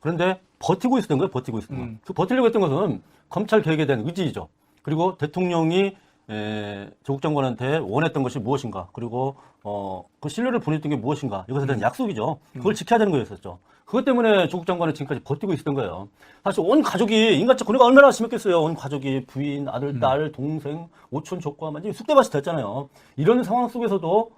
그런데 버티고 있었던 거예요. 버티고 있었던 거. 그 버티려고 했던 것은 검찰 개혁에 대한 의지이죠. 그리고 대통령이 조국 장관한테 원했던 것이 무엇인가, 그리고 그 신뢰를 보냈던 게 무엇인가, 이것에 대한 약속이죠. 그걸 지켜야 되는 거였었죠. 그것 때문에 조국 장관은 지금까지 버티고 있었던 거예요. 사실 온 가족이 인간적 고뇌가 얼마나 심했겠어요. 온 가족이 부인, 아들, 딸, 동생, 오촌, 조카 완전히 쑥대밭이 됐잖아요. 이런 상황 속에서도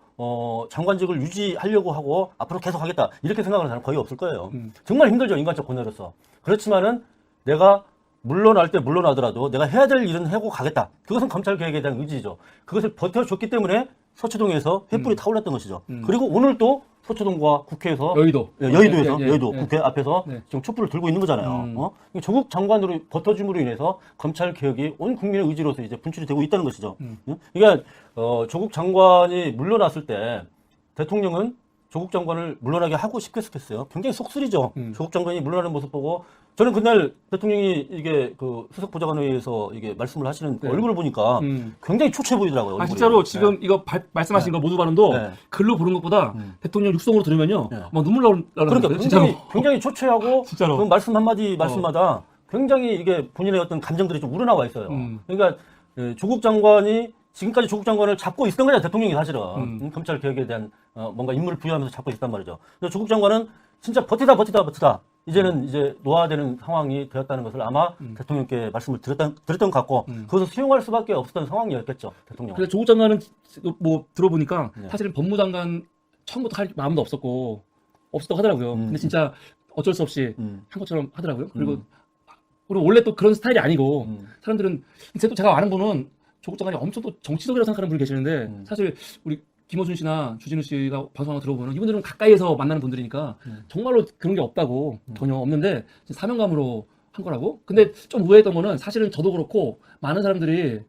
장관직을 유지하려고 하고 앞으로 계속 하겠다, 이렇게 생각하는 사람 거의 없을 거예요. 정말 힘들죠, 인간적 고뇌로서. 그렇지만은 내가 물러날 때 물러나더라도 내가 해야 될 일은 하고 가겠다. 그것은 검찰 개혁에 대한 의지죠. 그것을 버텨줬기 때문에 서초동에서 횃불이 타올랐던 것이죠. 그리고 오늘 또 서초동과 국회에서 여의도에서 네, 여의도 네. 국회 앞에서 네. 지금 촛불을 들고 있는 거잖아요. 조국 장관으로 버텨줌으로 인해서 검찰 개혁이 온 국민의 의지로서 이제 분출이 되고 있다는 것이죠. 그러니까 조국 장관이 물러났을 때 대통령은 조국 장관을 물러나게 하고 싶겠어요. 굉장히 속쓰리죠. 조국 장관이 물러나는 모습 보고 저는 그날 대통령이 이게 그 수석 보좌관회의에서 이게 말씀을 하시는 그 얼굴을 보니까 굉장히 초췌해 보이더라고요. 얼굴이. 진짜로 지금 이거 말씀하신 거 모두 발언도 글로 보는 것보다 대통령 육성으로 들으면요, 막 눈물 나오는 그러니까 진짜로. 굉장히 초췌하고 진짜로. 그 말씀 한마디 말씀마다 굉장히 이게 본인의 어떤 감정들이 좀 우러나와 있어요. 그러니까 조국 장관이 지금까지 조국 장관을 잡고 있었던 거잖아요, 대통령이 사실은. 검찰 개혁에 대한 뭔가 임무를 부여하면서 잡고 있었단 말이죠. 그래서 조국 장관은 진짜 버티다 이제는 이제 노화되는 상황이 되었다는 것을 아마 대통령께 말씀을 드렸던 것 같고, 그것을 수용할 수밖에 없었던 상황이었겠죠, 대통령. 그래서 조국 장관은 뭐 들어보니까 사실은 법무장관 처음부터 할 마음도 없었다고 하더라고요. 근데 진짜 어쩔 수 없이 한 것처럼 하더라고요. 그리고 원래 또 그런 스타일이 아니고 사람들은 제가 아는 분은 조국 장관이 엄청 또 정치적이라고 생각하는 분이 계시는데, 사실 우리 김어준 씨나 주진우 씨가 방송하고 들어보면 이분들은 가까이에서 만나는 분들이니까 정말로 그런 게 없다고, 전혀 없는데 사명감으로 한 거라고. 근데 좀 의외했던 거는, 사실은 저도 그렇고 많은 사람들이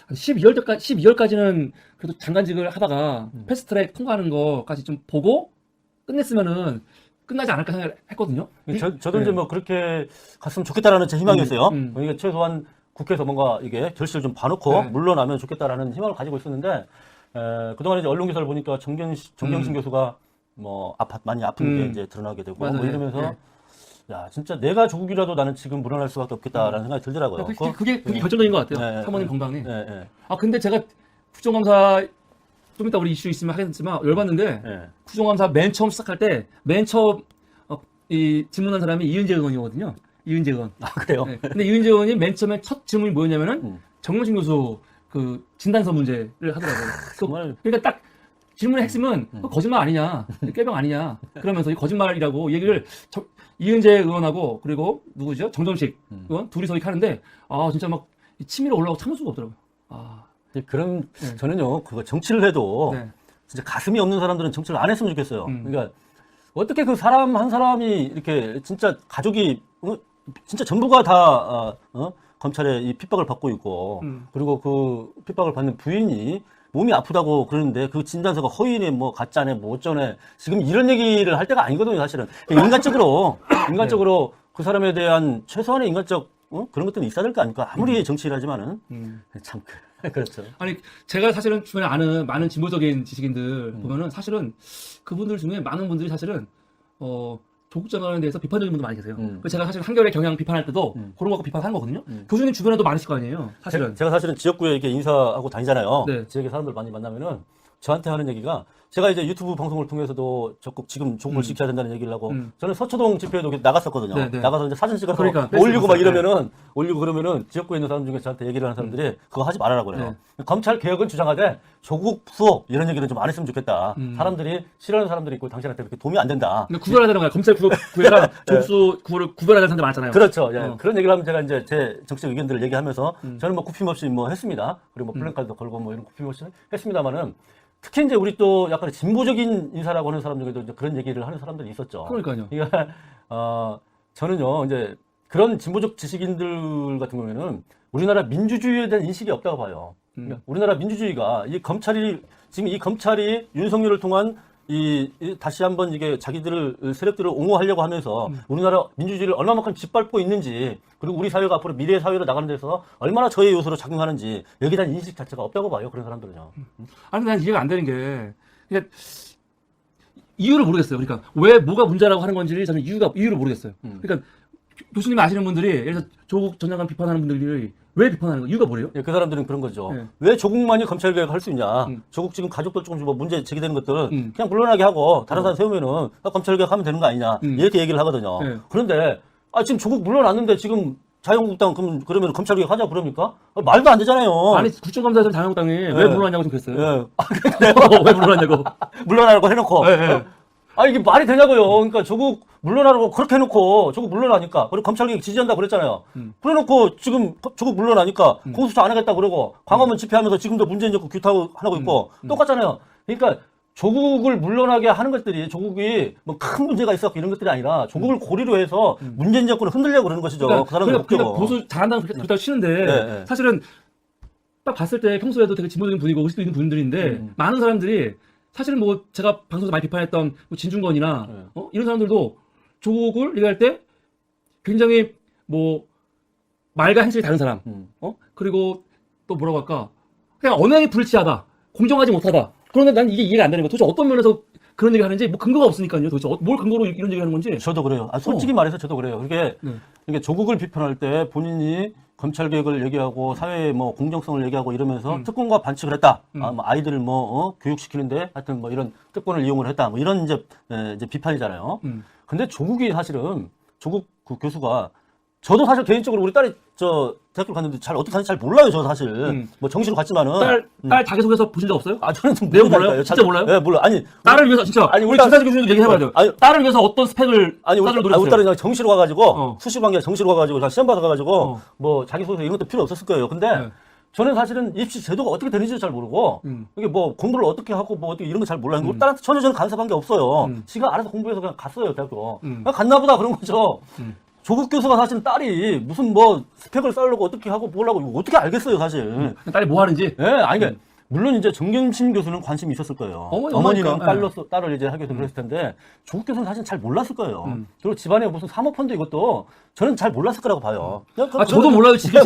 한 12월까지는 그래도 장관직을 하다가 패스트트랙 통과하는 거까지 좀 보고 끝냈으면은 끝나지 않을까 생각했거든요. 저도 이제 뭐 그렇게 갔으면 좋겠다라는 제 희망이었어요. 그러니까 최소한 국회에서 뭔가 이게 결실을 좀 봐놓고 물러나면 좋겠다라는 희망을 가지고 있었는데, 그동안 이제 언론 기사를 보니까 정경심 교수가 뭐 많이 아픈 게 이제 드러나게 되고 뭐 이러면서 야, 진짜 내가 조국이라도 나는 지금 물러날 수밖에 없겠다라는 생각이 들더라고요. 그게 결정적인 것 같아요. 사모님 건강이. 네. 근데 제가 국정감사 좀 이따 우리 이슈 있으면 하겠지만 열받는데, 국정감사 맨 처음 시작할 때 맨 처음 이 질문한 사람이 이은재 의원이거든요. 이은재 의원. 그래요? 네. 근데 이은재 의원이 맨 처음에 첫 질문이 뭐였냐면은 정경심 교수 그 진단서 문제를 하더라고요. 정말. 그러니까 딱 질문의 핵심은 거짓말 아니냐, 꾀병 아니냐, 그러면서 이 거짓말이라고 얘기를 이은재 의원하고 그리고 누구죠? 정점식 의원 둘이서 이렇게 하는데, 진짜 막 치밀어 올라오고 참을 수가 없더라고요. 그럼 저는요, 그거 정치를 해도 진짜 가슴이 없는 사람들은 정치를 안 했으면 좋겠어요. 그러니까 어떻게 그 사람 한 사람이 이렇게 진짜 가족이 진짜 전부가 다 검찰의 이 핍박을 받고 있고, 그리고 그 핍박을 받는 부인이 몸이 아프다고 그러는데 그 진단서가 허위네, 뭐 가짜네, 뭐 어쩌네, 지금 이런 얘기를 할 때가 아니거든요, 사실은. 인간적으로 그 사람에 대한 최소한의 인간적 그런 것들은 있어야 될 거 아닙니까? 아무리 정치를 하지만은 참 그렇죠. 아니, 제가 사실은 주변에 아는 많은 진보적인 지식인들 보면은 사실은 그분들 중에 많은 분들이 사실은 조국 장관에 대해서 비판적인 분도 많이 계세요. 그래서 제가 사실 한겨레 경향 비판할 때도 그런 거 갖고 비판하는 거거든요. 교수님 주변에도 많으실 거 아니에요, 사실은. 제가 사실은 지역구에 이렇게 인사하고 다니잖아요. 네. 지역에 사람들 많이 만나면은 저한테 하는 얘기가, 제가 이제 유튜브 방송을 통해서도 적극 지금 조국을 지켜야 된다는 얘기를 하고, 저는 서초동 집회에도 나갔었거든요. 네. 나가서 이제 사진 찍어서 그러니까, 올리고 막 올리고 그러면은 지역구에 있는 사람 중에 저한테 얘기를 하는 사람들이 그거 하지 말아라 그래요. 검찰 개혁은 주장하되 조국 수호 이런 얘기는 좀 안 했으면 좋겠다. 사람들이 싫어하는 사람들이 있고 당신한테 그렇게 도움이 안 된다. 근데 구별하자는 거야. 검찰 구별랑 조국수 구별을 구별하자는 사람들 많잖아요. 그렇죠. 그런 얘기를 하면 제가 이제 제 정치적 의견들을 얘기하면서 저는 뭐 굽힘없이 뭐 했습니다. 그리고 뭐 플랜카드도 걸고 뭐 이런 굽힘없이 했습니다만은, 특히 이제 우리 또 약간 진보적인 인사라고 하는 사람 중에도 이제 그런 얘기를 하는 사람들이 있었죠. 그러니까요. 그러니까 저는요, 이제 그런 진보적 지식인들 같은 경우에는 우리나라 민주주의에 대한 인식이 없다고 봐요. 그러니까 우리나라 민주주의가 지금 이 검찰이 윤석열을 통한 다시 한번 이게 자기들을 세력들을 옹호하려고 하면서 우리나라 민주주의를 얼마만큼 짓밟고 있는지, 그리고 우리 사회가 앞으로 미래 사회로 나가는 데서 얼마나 저의 요소로 작용하는지, 여기에 대한 인식 자체가 없다고 봐요, 그런 사람들은요. 아니, 난 이해가 안 되는 게, 그러니까 이유를 모르겠어요. 그러니까 왜 뭐가 문제라고 하는 건지 저는 이유를 모르겠어요. 그러니까 교수님 아시는 분들이 예를 들어서 조국 전 장관 비판하는 분들이 왜 비판하는 거 이유가 뭐래요? 예, 그 사람들은 그런 거죠. 네. 왜 조국만이 검찰 개혁할 수 있냐? 조국 지금 가족들 조금씩 뭐 문제 제기되는 것들은 그냥 물러나게 하고 다른 사람 세우면은 검찰 개혁하면 되는 거 아니냐? 이렇게 얘기를 하거든요. 네. 그런데 지금 조국 물러났는데 지금 자유한국당 그러면 검찰 개혁 하자 그럽니까? 말도 안 되잖아요. 아니 국정감사에서 자유한국당이 왜 물러났냐고 좀 그랬어요. 예. 왜 물러났냐고. 물러나라고 해놓고. 네. 이게 말이 되냐고요. 그러니까 조국 물러나라고 그렇게 해놓고 조국 물러나니까 그리고 검찰개혁 지지한다 그랬잖아요. 그래놓고 지금 조국 물러나니까 공수처 안 하겠다 그러고 광화문 집회하면서 지금도 문재인 정부 규탄하고 있고 똑같잖아요. 그러니까 조국을 물러나게 하는 것들이 조국이 뭐 큰 문제가 있었고 이런 것들이 아니라 조국을 고리로 해서 문재인 정권을 흔들려고 그러는 것이죠. 그 사람들 그러니까 보수 잘한다는 그렇다고 치는데 네. 사실은 딱 봤을 때 평소에도 되게 진보적인 분이고 의식도 있는 분들인데 많은 사람들이 사실은 뭐 제가 방송에서 많이 비판했던 뭐 진중권이나 이런 사람들도 조국을 얘기할 때 굉장히 뭐 말과 행실이 다른 사람 그리고 또 뭐라고 할까 그냥 언행이 불치하다 공정하지 못하다 그런데 난 이게 이해가 안 되는 거야 도대체 어떤 면에서 그런 얘기 하는지 뭐 근거가 없으니까요 도대체 뭘 근거로 이런 얘기 하는 건지 저도 그래요. 솔직히 말해서 저도 그래요. 이게 조국을 비판할 때 본인이 검찰 개혁을 얘기하고 사회의 뭐 공정성을 얘기하고 이러면서 특권과 반칙을 했다. 뭐 아이들을 교육시키는데 하여튼 뭐 이런 특권을 이용을 했다. 뭐 이런 이제 비판이잖아요. 근데 조국이 사실은 조국 그 교수가 저도 사실 개인적으로 우리 딸이 대학교 갔는데 어떻게 하는지 잘 몰라요. 저 사실 뭐 정시로 갔지만은 딸 자기소개서 보신 적 없어요? 저는 좀 내용 몰라요? 진짜 몰라요? 네, 몰라. 아니 딸을 위해서 진짜 우리 김사지 교수님도 얘기해봐야죠. 딸을 위해서 어떤 스펙을 우리 딸이 그냥 정시로 가가지고 수시로 간 게 정시로 가가지고 그냥 시험 받아가지고 뭐 자기소개 이런 것도 필요 없었을 거예요. 근데 저는 사실은 입시 제도가 어떻게 되는지도 잘 모르고 이게 뭐 공부를 어떻게 하고 뭐 어떻게 이런 거 잘 몰라요. 우리 딸한테 전혀 저는 간섭한 게 없어요. 지가 알아서 공부해서 그냥 갔어요 대학교. 그냥 갔나 보다 그런 거죠. 조국 교수가 사실 딸이 무슨 뭐 스펙을 쌓으려고 어떻게 하고 뭐라고 이거 어떻게 알겠어요 사실. 딸이 뭐 하는지. 예, 아니 물론 이제 정경심 교수는 관심이 있었을 거예요. 어머니는 딸을 이제 하게 그랬을 텐데 조국 교수는 사실 잘 몰랐을 거예요. 그리고 집안에 무슨 사모펀드 이것도 저는 잘 몰랐을 거라고 봐요. 저도 몰라요. 지금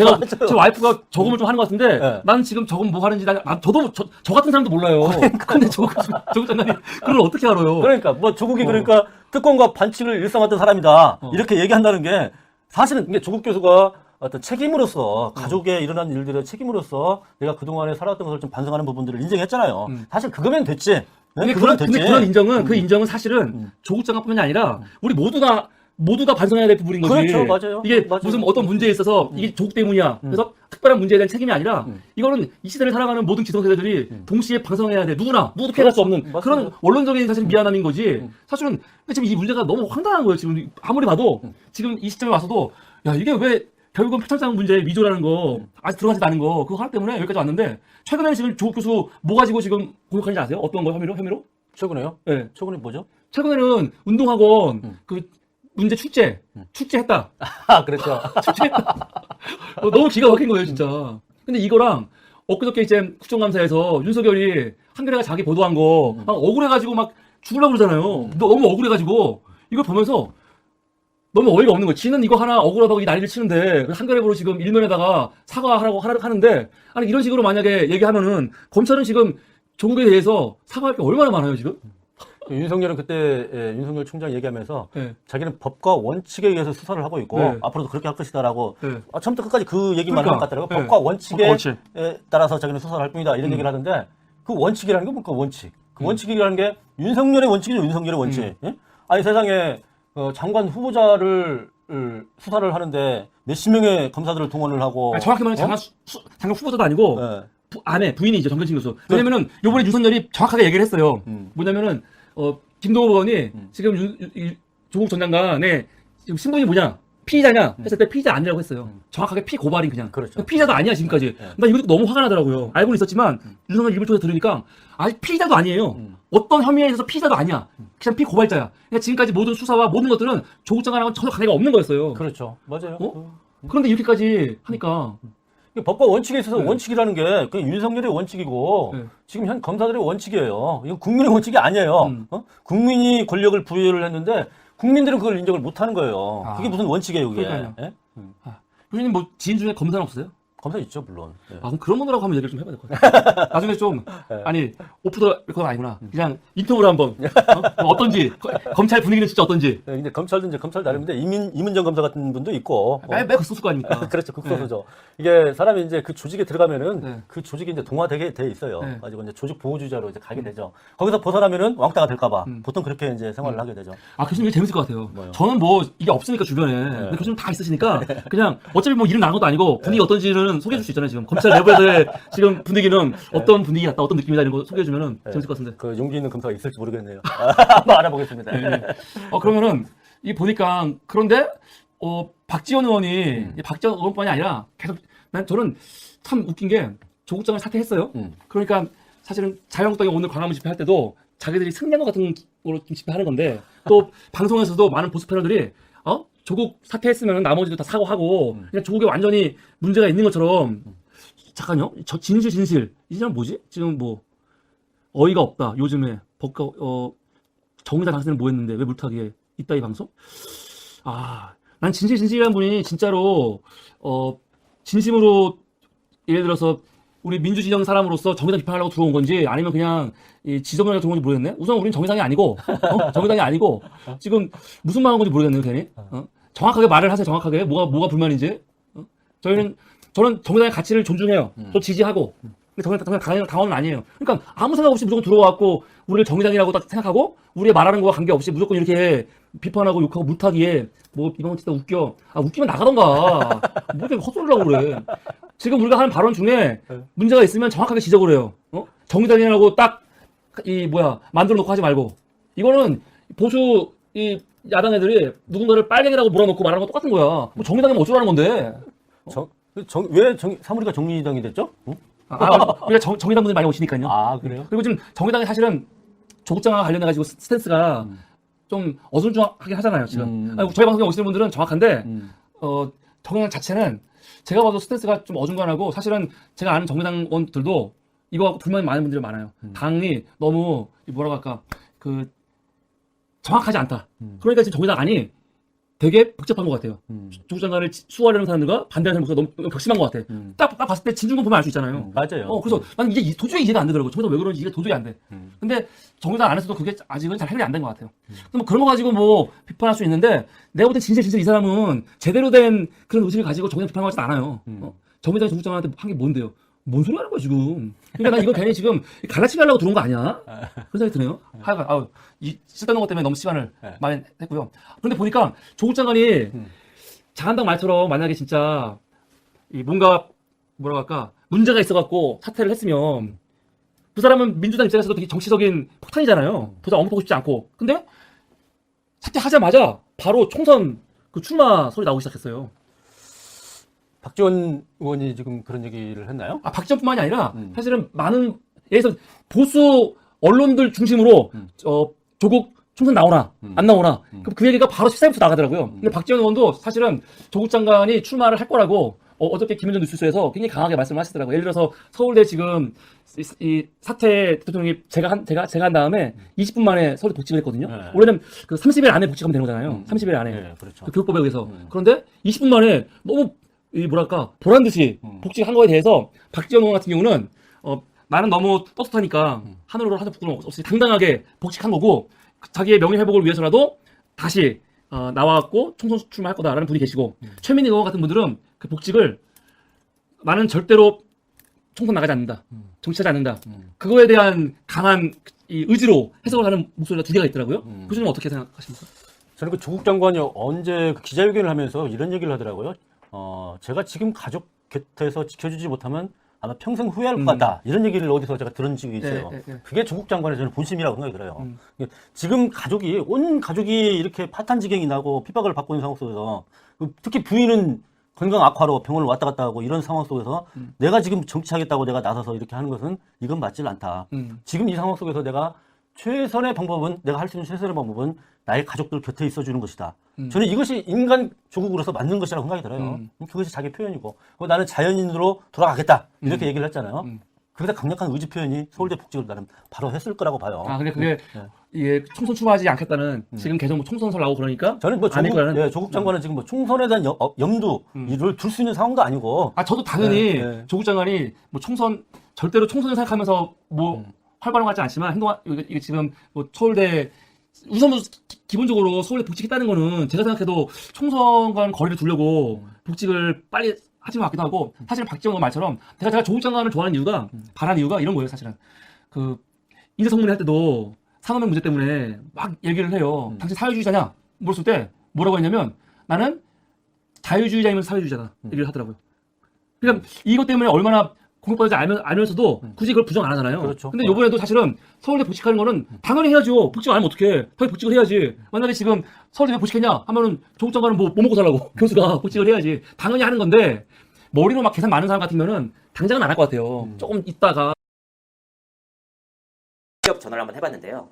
제 와이프가 적응을 좀 하는 것 같은데 나는 지금 적응 뭐 하는지 저도 저 같은 사람도 몰라요. 근데 조국 장관이 그걸 어떻게 알아요? 그러니까 뭐 조국이 그러니까 특권과 반칙을 일삼았던 사람이다 이렇게 얘기한다는 게 사실은 이게 조국 교수가 어떤 책임으로서 가족에 일어난 일들의 책임으로서 내가 그동안에 살아왔던 것을 좀 반성하는 부분들을 인정했잖아요. 사실 그거면 됐지. 네? 근데 그런 인정은 그 인정은 사실은 조국 장관뿐만이 아니라 우리 모두가 반성해야 될 부분인 거지. 그렇죠, 맞아요. 이게 맞아요. 무슨 어떤 문제에 있어서 이게 조국 때문이야. 그래서 특별한 문제에 대한 책임이 아니라 이거는 이 시대를 살아가는 모든 기성세대들이 동시에 반성해야 돼. 모두 피해갈 수 없는 맞습니다. 그런 원론적인 사실 미안함인 거지. 사실은 지금 이 문제가 너무 황당한 거예요. 지금 아무리 봐도 지금 이 시점에 와서도 야 이게 왜 결국은 표창장 문제 위조라는 거 아직 들어가지도 않은 거 그거 하나 때문에 여기까지 왔는데 최근에 지금 조국 교수 뭐 가지고 지금 공격하는지 아세요? 어떤 거 혐의로? 최근에요? 네. 최근에 뭐죠? 최근에는 운동학원 그 문제 축제했다. 그렇죠. 축제했다. 너무 기가 막힌 거예요, 진짜. 근데 이거랑 엊그저께 이제 국정감사에서 윤석열이 한겨레가 자기 보도한 거 막 억울해가지고 막 죽으려고 그러잖아요. 너무 억울해가지고 이걸 보면서 너무 어이가 없는 거예요. 지는 이거 하나 억울하다고 이 난리를 치는데 한겨레보로 지금 일면에다가 사과하라고 하는데 아니 이런 식으로 만약에 얘기하면은 검찰은 지금 조국에 대해서 사과할 게 얼마나 많아요, 지금? 윤석열은 그때 윤석열 총장 얘기하면서 네. 자기는 법과 원칙에 의해서 수사를 하고 있고 네. 앞으로도 그렇게 할 것이다라고 네. 처음부터 끝까지 그 얘기만 그러니까. 한 것 같더라고요. 네. 법과 원칙에 원칙. 따라서 자기는 수사를 할 뿐이다 이런 얘기를 하던데 그 원칙이라는 게 뭔가 원칙. 그 원칙이라는 게 윤석열의 원칙이죠. 윤석열의 원칙. 예? 아니 세상에 장관 후보자를 수사를 하는데 몇십 명의 검사들을 동원을 하고 아니, 정확히 말하면 장관 후보자도 아니고 네. 아내 부인이죠 정경심 교수. 왜냐면은 요번에 윤석열이 정확하게 얘기를 했어요. 뭐냐면은 김동호 의원이 지금 조국 전 장관의 지금 신분이 뭐냐 피의자냐 했을 때 피의자 아니라고 했어요. 정확하게 피고발인 그냥. 그렇죠. 피의자도 아니야 지금까지. 나 이거 듣고 너무 화가 나더라고요. 알고는 있었지만 윤석열 입을 통해서 들으니까 아직 피의자도 아니에요. 어떤 혐의에 있어서 피의자도 아니야. 그냥 피고발자야. 그러니까 지금까지 모든 수사와 모든 것들은 조국 장관하고는 전혀 관계가 없는 거였어요. 그렇죠. 맞아요. 그런데 이렇게까지 하니까 법과 원칙에 있어서 원칙이라는 게 그냥 윤석열의 원칙이고 지금 현 검사들의 원칙이에요. 이건 국민의 원칙이 아니에요. 국민이 권력을 부여를 했는데 국민들은 그걸 인정을 못 하는 거예요. 그게 무슨 원칙이에요, 그게. 그러니까요. 교수님 뭐 지인 중에 검사는 없어요? 검사 있죠, 물론. 네. 아, 그럼 그런 분들하고 한번 얘기를 좀 해봐야 될 것 같아요. 나중에 좀, 아니, 오프 더 레코드가 아니구나. 그냥 인터뷰로 한번, 어떤지, 검찰 분위기는 진짜 어떤지. 네, 근데 검찰도 이제 검찰 나름인데 이문정 검사 같은 분도 있고. 매일 극소수 거 아닙니까? 그렇죠, 극소수죠. 이게 사람이 이제 그 조직에 들어가면은 네. 그 조직이 이제 동화되게 돼 있어요. 네. 가지고 이제 조직 보호주의자로 이제 가게 되죠. 거기서 벗어나면은 왕따가 될까봐 보통 그렇게 이제 생활을 하게 되죠. 아, 교수님 이게 재밌을 것 같아요. 뭐요? 저는 뭐, 이게 없으니까 주변에. 근데 교수님 다 있으시니까, 그냥, 어차피 뭐 일은 나는 것도 아니고, 분위기 어떤지는 소개해 줄 수 있잖아요, 지금. 검찰 내부에서의 지금 분위기는 어떤 분위기 같다, 어떤 느낌이다, 이런 거 소개해 주면은 재밌을 것 같은데. 그 용기 있는 검사가 있을지 모르겠네요. 한번 알아보겠습니다. 네. 그러면은, 이 보니까, 그런데, 박지원 의원이, 박지원 의원뿐만이 아니라, 계속, 저는 참 웃긴 게, 조국 장관 사퇴했어요. 그러니까, 사실은 자유한국당이 오늘 광화문 집회할 때도, 자기들이 승리한 것 같은 걸로 집회하는 건데, 또, 방송에서도 많은 보수 패널들이, 조국 사퇴했으면 나머지도 다 사과하고, 그냥 조국에 완전히 문제가 있는 것처럼, 잠깐요. 저 진실. 이 사람 뭐지? 지금 뭐, 어이가 없다. 요즘에, 정의당 당선은 뭐 했는데, 왜 물타기에 있다, 이 방송? 난 진실이라는 분이 진짜로, 진심으로, 예를 들어서, 우리 민주진영 사람으로서 정의당 비판하려고 들어온 건지, 아니면 그냥, 이 지정하려고 들어온 건지 모르겠네? 우선 우리는 정의당이 아니고, 정의당이 아니고, 지금 무슨 말 하는 건지 모르겠네요, 괜히. 정확하게 말을 하세요, 정확하게. 뭐가 불만인지. 저는 정의당의 가치를 존중해요. 저 지지하고. 근데 정의당 당원은 아니에요. 그러니까 아무 생각 없이 무조건 들어와갖고, 우리를 정의당이라고 딱 생각하고, 우리의 말하는 거와 관계없이 무조건 이렇게 비판하고 욕하고 물타기에, 뭐, 이번 거 진짜 웃겨. 웃기면 나가던가. 뭐 이렇게 헛소리라고 그래. 지금 우리가 하는 발언 중에 문제가 있으면 정확하게 지적을 해요. 정의당이라고 딱, 만들어 놓고 하지 말고. 이거는 보수, 야당 애들이 누군가를 빨갱이라고 몰아놓고 말하는 거 똑같은 거야. 뭐 정의당이면 어쩌라는 건데. 왜 사무리가 정의당이 됐죠? 응? 우리가 정의당 분들이 많이 오시니까요. 그래요? 그리고 지금 정의당이 사실은 조국 장관과 관련해가지고 스탠스가 좀 어중중하게 하잖아요, 지금. 저희 방송에 오시는 분들은 정확한데, 정의당 자체는 제가 봐도 스탠스가 좀 어중간하고, 사실은 제가 아는 정의당원들도 이거 불만이 많은 분들이 많아요. 당이 너무, 정확하지 않다. 그러니까 지금 정의당 안이 되게 복잡한 것 같아요. 조국 장관을 수호하려는 사람들과 반대하는 사람들과 너무 격심한 것 같아. 딱 봤을 때 진중권 보면 알 수 있잖아요. 맞아요. 그래서 나는 이게 도저히 이해가 안 되더라고. 정의당 왜 그런지 이게 도저히 안 돼. 근데 정의당 안에서도 그게 아직은 잘 해결이 안 된 것 같아요. 그래서 뭐 그런 거 가지고 뭐 비판할 수 있는데, 내가 볼 때 진짜 이 사람은 제대로 된 그런 의식을 가지고 정의당 비판하고 하지 않아요. 정의당이 조국 장관한테 한 게 뭔데요? 뭔 소리 하는 거야, 지금. 그러니까 난 이거 괜히 지금 갈라치기 하려고 들어온 거 아니야? 그런 생각이 드네요. 하여간, 쓸데없는 것 때문에 너무 시간을 많이 했고요. 그런데 보니까 조국 장관이 자한당 말처럼 만약에 진짜 뭔가, 문제가 있어갖고 사퇴를 했으면 그 사람은 민주당 입장에서도 되게 정치적인 폭탄이잖아요. 도저히 언급하고 싶지 않고. 근데 사퇴하자마자 바로 총선 출마 소리 나오기 시작했어요. 박지원 의원이 지금 그런 얘기를 했나요? 박지원뿐만이 아니라 사실은 많은 예에서 보수 언론들 중심으로 조국 총선 나오나 안 나오나 그 얘기가 바로 14일부터 나가더라고요. 근데 박지원 의원도 사실은 조국 장관이 출마를 할 거라고 어저께 김현정 뉴스에서 굉장히 강하게 말씀을 하시더라고요. 예를 들어서 서울대 지금 이 사퇴 대통령이 제가 한 다음에 20분 만에 서울대 복직을 했거든요. 원래는 그 30일 안에 복직하면 되는 거잖아요. 30일 안에. 네, 그렇죠. 그 교육법에 의해서. 그런데 20분 만에 너무 보란 듯이 복직한 거에 대해서 박지원 의원 같은 경우는 나는 너무 떳떳하니까 하늘으로 하는 부끄럼 없이 당당하게 복직한 거고, 자기의 명예 회복을 위해서라도 다시 나와갖고 총선 출마할 거다라는 분이 계시고, 최민희 의원 같은 분들은 그 복직을 나는 절대로 총선 나가지 않는다, 정치하지 않는다, 그거에 대한 강한 이 의지로 해석을 하는 목소리가 두 개가 있더라고요. 교수님 어떻게 생각하십니까? 저는 그 조국 장관이 언제 그 기자회견을 하면서 이런 얘기를 하더라고요. 제가 지금 가족 곁에서 지켜주지 못하면 아마 평생 후회할 거다. 이런 얘기를 어디서 제가 들은 적이 있어요. 그게 조국 장관의 저는 본심이라고 생각이 들어요. 지금 온 가족이 이렇게 파탄지경이 나고 핍박을 받고 있는 상황 속에서, 특히 부인은 건강 악화로 병원을 왔다 갔다 하고 이런 상황 속에서 내가 지금 정치하겠다고 내가 나서서 이렇게 하는 것은 이건 맞질 않다. 지금 이 상황 속에서 내가 최선의 방법은, 내가 할 수 있는 최선의 방법은 나의 가족들 곁에 있어주는 것이다. 저는 이것이 인간 조국으로서 맞는 것이라고 생각이 들어요. 그것이 자기 표현이고, 나는 자연인으로 돌아가겠다. 이렇게 얘기를 했잖아요. 그보다 강력한 의지 표현이 서울대 복직을 나름 바로 했을 거라고 봐요. 아, 근데 그게 이게 총선 출마하지 않겠다는 지금 계속 뭐 총선설 나오고 그러니까 저는 뭐 아닐 거라는. 조국 장관은 지금 뭐 총선에 대한 염두를 둘 수 있는 상황도 아니고. 아, 저도 당연히 조국 장관이 뭐 총선 절대로 총선을 생각하면서 뭐 활발한 것 같지 않지만 행동하 이게 지금 뭐 서울대 우선 뭐 기본적으로 서울대 복직했다는 거는 제가 생각해도 총선과는 거리를 두려고 복직을 빨리 하지 것 같기도 하고, 사실은 박지원 말처럼 제가 조국 장관을 좋아하는 이유가 바라는 이유가 이런 거예요. 사실은 그 인사청문회 할 때도 산업의 문제 때문에 막 얘기를 해요. 당신 사회주의자냐 물었을 때 뭐라고 했냐면 나는 자유주의자이면 사회주의자다 얘기를 하더라고요. 그러니까 이것 때문에 얼마나 공격받을지 알면서도 굳이 그걸 부정 안 하잖아요. 그렇죠. 근데 이번에도 사실은 서울대 복직하는 거는 당연히 해야죠. 복직 안 하면 어떡해. 당연히 복직을 해야지. 만약에 지금 서울대 왜 복직했냐 하면은 조국 장관은 뭐 먹고 살라고 교수가 복직을 해야지. 당연히 하는 건데 머리로 막 계산 많은 사람 같으면은 당장은 안 할 것 같아요. 조금 있다가. 직접 전화를 한번 해봤는데요.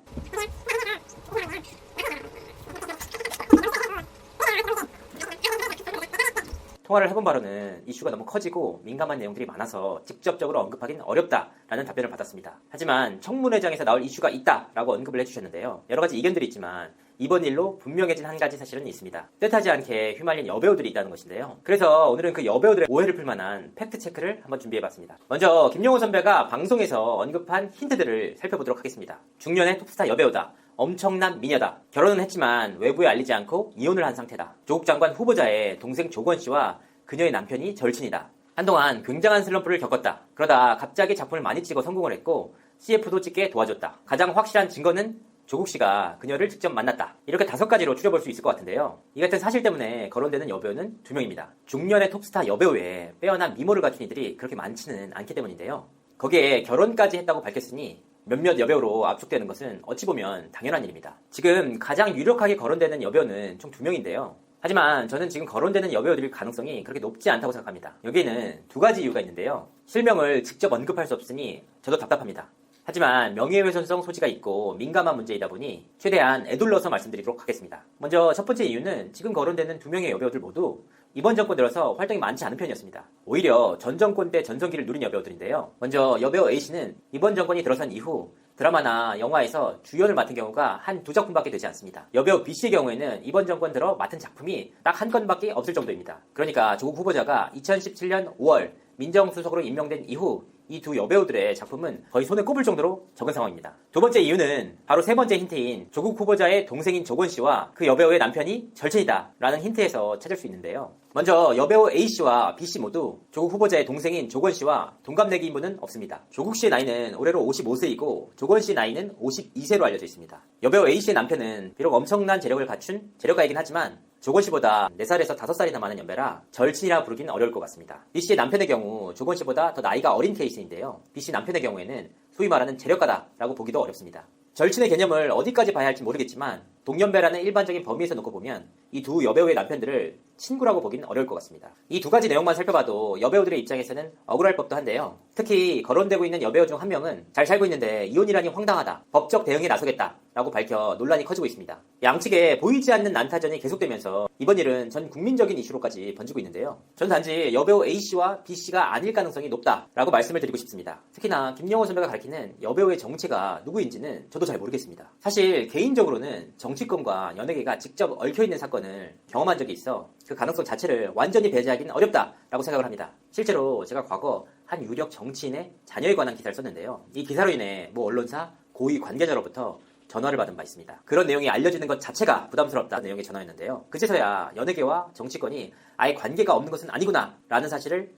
통화를 해본 바로는 이슈가 너무 커지고 민감한 내용들이 많아서 직접적으로 언급하기는 어렵다라는 답변을 받았습니다. 하지만 청문회장에서 나올 이슈가 있다라고 언급을 해주셨는데요. 여러 가지 이견들이 있지만 이번 일로 분명해진 한 가지 사실은 있습니다. 뜻하지 않게 휘말린 여배우들이 있다는 것인데요. 그래서 오늘은 그 여배우들의 오해를 풀만한 팩트체크를 한번 준비해봤습니다. 먼저 김용호 선배가 방송에서 언급한 힌트들을 살펴보도록 하겠습니다. 중년의 톱스타 여배우다. 엄청난 미녀다. 결혼은 했지만 외부에 알리지 않고 이혼을 한 상태다. 조국 장관 후보자의 동생 조건 씨와 그녀의 남편이 절친이다. 한동안 굉장한 슬럼프를 겪었다. 그러다 갑자기 작품을 많이 찍어 성공을 했고 CF도 찍게 도와줬다. 가장 확실한 증거는 조국 씨가 그녀를 직접 만났다. 이렇게 5가지로 추려볼 수 있을 것 같은데요. 이 같은 사실 때문에 거론되는 여배우는 2명입니다. 중년의 톱스타 여배우에 빼어난 미모를 갖춘 이들이 그렇게 많지는 않기 때문인데요. 거기에 결혼까지 했다고 밝혔으니 몇몇 여배우로 압축되는 것은 어찌 보면 당연한 일입니다. 지금 가장 유력하게 거론되는 여배우는 총 2명인데요. 하지만 저는 지금 거론되는 여배우들의 가능성이 그렇게 높지 않다고 생각합니다. 여기에는 2가지 이유가 있는데요. 실명을 직접 언급할 수 없으니 저도 답답합니다. 하지만 명예훼손성 소지가 있고 민감한 문제이다 보니 최대한 애둘러서 말씀드리도록 하겠습니다. 먼저 첫 번째 이유는 지금 거론되는 2명의 여배우들 모두 이번 정권 들어서 활동이 많지 않은 편이었습니다. 오히려 전 정권 때 전성기를 누린 여배우들인데요. 먼저 여배우 A씨는 이번 정권이 들어선 이후 드라마나 영화에서 주연을 맡은 경우가 한 2작품밖에 되지 않습니다. 여배우 B씨의 경우에는 이번 정권 들어 맡은 작품이 딱 한 건밖에 없을 정도입니다. 그러니까 조국 후보자가 2017년 5월 민정수석으로 임명된 이후 이 두 여배우들의 작품은 거의 손에 꼽을 정도로 적은 상황입니다. 두 번째 이유는 바로 세 번째 힌트인 조국 후보자의 동생인 조건 씨와 그 여배우의 남편이 절친이다 라는 힌트에서 찾을 수 있는데요. 먼저 여배우 A씨와 B씨 모두 조국 후보자의 동생인 조건 씨와 동갑내기 인물은 없습니다. 조국 씨의 나이는 올해로 55세이고 조건 씨의 나이는 52세로 알려져 있습니다. 여배우 A씨의 남편은 비록 엄청난 재력을 갖춘 재력가이긴 하지만 조건 씨보다 4살에서 5살이나 많은 연배라 절친이라 부르기는 어려울 것 같습니다. B씨의 남편의 경우 조건 씨보다 더 나이가 어린 케이스인데요. B씨 남편의 경우에는 소위 말하는 재력가다라고 보기도 어렵습니다. 절친의 개념을 어디까지 봐야 할지 모르겠지만 동년배라는 일반적인 범위에서 놓고 보면 이 두 여배우의 남편들을 친구라고 보기는 어려울 것 같습니다. 이 2가지 내용만 살펴봐도 여배우들의 입장에서는 억울할 법도 한데요. 특히 거론되고 있는 여배우 중 한 명은 잘 살고 있는데 이혼이라니 황당하다. 법적 대응에 나서겠다. 라고 밝혀 논란이 커지고 있습니다. 양측에 보이지 않는 난타전이 계속되면서 이번 일은 전 국민적인 이슈로까지 번지고 있는데요. 전 단지 여배우 A씨와 B씨가 아닐 가능성이 높다라고 말씀을 드리고 싶습니다. 특히나 김용호 선배가 가리키는 여배우의 정체가 누구인지는 저도 잘 모르겠습니다. 사실 개인적으로는 정치권과 연예계가 직접 얽혀있는 사건을 경험한 적이 있어 그 가능성 자체를 완전히 배제하기는 어렵다라고 생각을 합니다. 실제로 제가 과거 한 유력 정치인의 자녀에 관한 기사를 썼는데요. 이 기사로 인해 모 언론사 고위 관계자로부터 전화를 받은 바 있습니다. 그런 내용이 알려지는 것 자체가 부담스럽다는 내용의 전화였는데요. 그제서야 연예계와 정치권이 아예 관계가 없는 것은 아니구나 라는 사실을